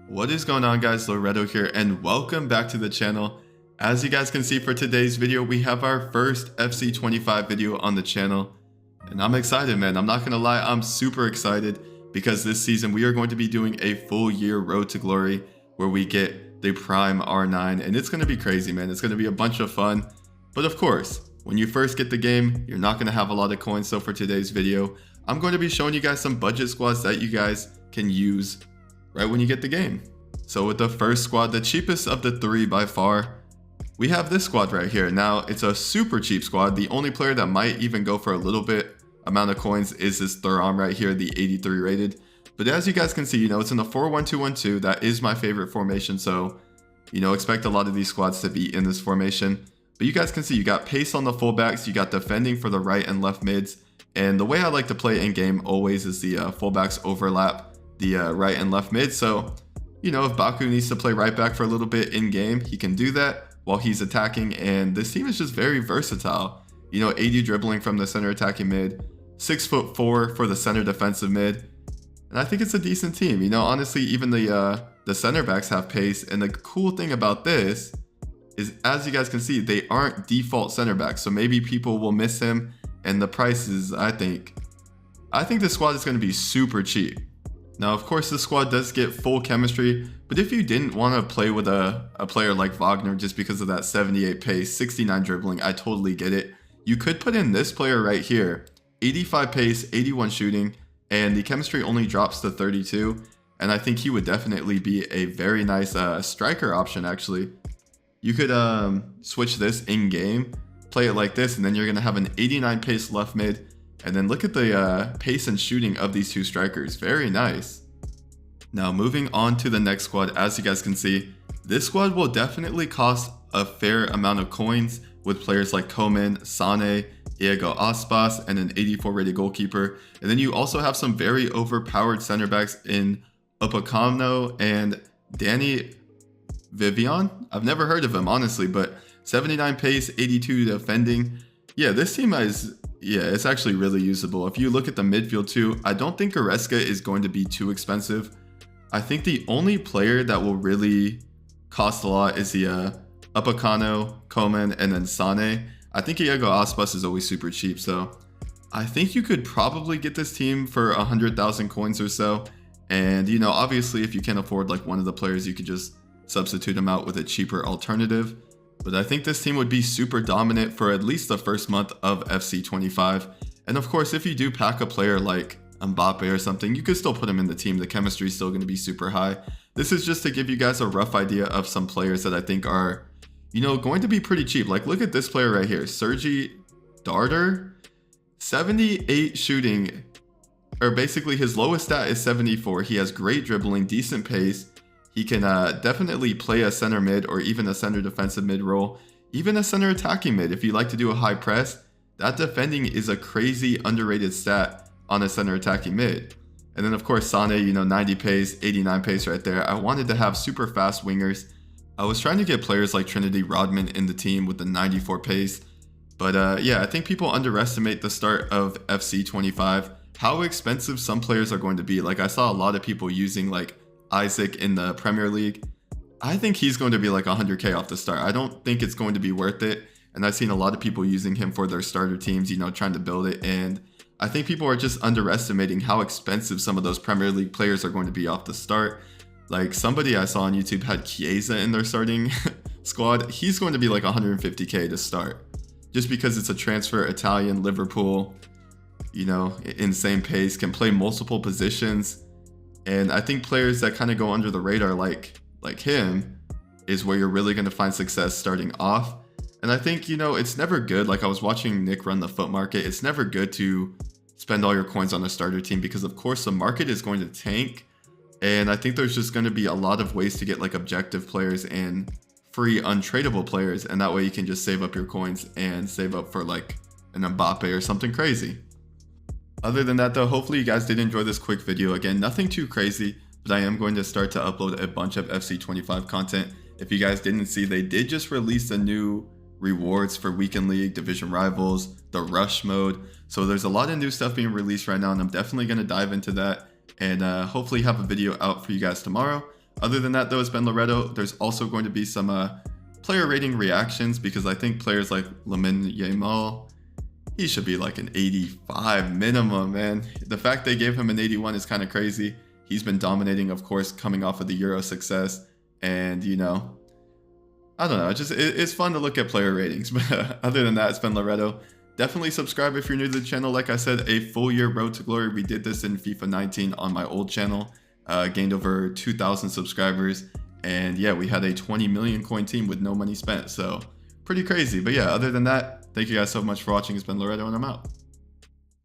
What is going on, guys? Liretto here, and welcome back to the channel. As you guys can see, for today's video we have our first FC25 video on the channel, and I'm excited, man. I'm not gonna lie, I'm super excited because this season we are going to be doing a full year road to glory where we get the prime R9, and it's gonna be crazy, man. It's gonna be a bunch of fun. But of course, when you first get the game, you're not gonna have a lot of coins. So for today's video, I'm going to be showing you guys some budget squads that you guys can use right when you get the game. So with the first squad, the cheapest of the three by far, we have this squad right here. Now, it's a super cheap squad. The only player that might even go for a little bit amount of coins is this Thuram right here, the 83 rated. But as you guys can see, it's in the 4-1-2-1-2. That is my favorite formation. So, expect a lot of these squads to be in this formation. But you guys can see you got pace on the fullbacks, you got defending for the right and left mids. And the way I like to play in game always is the fullbacks overlap the right and left mid. So, if Baku needs to play right back for a little bit in game, he can do that while he's attacking. And this team is just very versatile. 80 dribbling from the center attacking mid, 6'4" for the center defensive mid. And I think it's a decent team. Honestly, even the center backs have pace. And the cool thing about this is, as you guys can see, they aren't default center backs. So maybe people will miss him. And the price is, I think this squad is going to be super cheap. Now, of course, this squad does get full chemistry, but if you didn't want to play with a player like Wagner just because of that 78 pace, 69 dribbling, I totally get it. You could put in this player right here, 85 pace, 81 shooting, and the chemistry only drops to 32. And I think he would definitely be a very nice striker option, actually. You could switch this in-game, play it like this, and then you're going to have an 89 pace left mid. And then look at the pace and shooting of these two strikers. Very nice. Now moving on to the next squad, as you guys can see, this squad will definitely cost a fair amount of coins with players like Koeman, Sane, Iago Aspas, and an 84 rated goalkeeper. And then you also have some very overpowered center backs in Upamecano and Danny Vivian. I've never heard of him, honestly, but 79 pace, 82 defending. Yeah, this team is... Yeah, it's actually really usable. If you look at the midfield too, I don't think Goretzka is going to be too expensive. I think the only player that will really cost a lot is the Upamecano, Koeman, and then Sane. I think Iago Aspas is always super cheap, so I think you could probably get this team for 100,000 coins or so. And obviously, if you can't afford like one of the players, you could just substitute them out with a cheaper alternative. But I think this team would be super dominant for at least the first month of FC25. And of course, if you do pack a player like Mbappe or something, you could still put him in the team. The chemistry is still going to be super high. This is just to give you guys a rough idea of some players that I think are, going to be pretty cheap. Like, look at this player right here, Sergi Darder, 78 shooting, or basically his lowest stat is 74. He has great dribbling, decent pace. He can definitely play a center mid or even a center defensive mid role, even a center attacking mid. If you like to do a high press, that defending is a crazy underrated stat on a center attacking mid. And then of course Sane, 90 pace, 89 pace right there. I wanted to have super fast wingers. I was trying to get players like Trinity Rodman in the team with the 94 pace. But yeah, I think people underestimate the start of FC25, how expensive some players are going to be. Like, I saw a lot of people using like Isaac in the Premier League. I think he's going to be like 100k off the start. I don't think it's going to be worth it. And I've seen a lot of people using him for their starter teams, trying to build it. And I think people are just underestimating how expensive some of those Premier League players are going to be off the start. Like, somebody I saw on YouTube had Chiesa in their starting squad. He's going to be like 150k to start, just because it's a transfer, Italian, Liverpool, insane pace, can play multiple positions. And I think players that kind of go under the radar like him is where you're really going to find success starting off. And I think, it's never good. Like, I was watching Nick run the foot market. It's never good to spend all your coins on a starter team because, of course, the market is going to tank. And I think there's just going to be a lot of ways to get like objective players and free untradeable players. And that way you can just save up your coins and save up for like an Mbappe or something crazy. Other than that though, hopefully you guys did enjoy this quick video. Again, nothing too crazy, but I am going to start to upload a bunch of FC25 content. If you guys didn't see, they did just release a new rewards for Weekend League, Division Rivals, the Rush mode. So there's a lot of new stuff being released right now, and I'm definitely going to dive into that and hopefully have a video out for you guys tomorrow. Other than that though, it's been Liretto. There's also going to be some player rating reactions because I think players like Lamine Yamal, he should be like an 85 minimum, man. The fact they gave him an 81 is kind of crazy. He's been dominating, of course, coming off of the Euro success. And, you know, I don't know. It's fun to look at player ratings. But other than that, it's been Liretto. Definitely subscribe if you're new to the channel. Like I said, a full year road to glory. We did this in FIFA 19 on my old channel. Gained over 2,000 subscribers. And yeah, we had a 20 million coin team with no money spent. So pretty crazy. But yeah, other than that, thank you guys so much for watching. It's been Liretto and I'm out.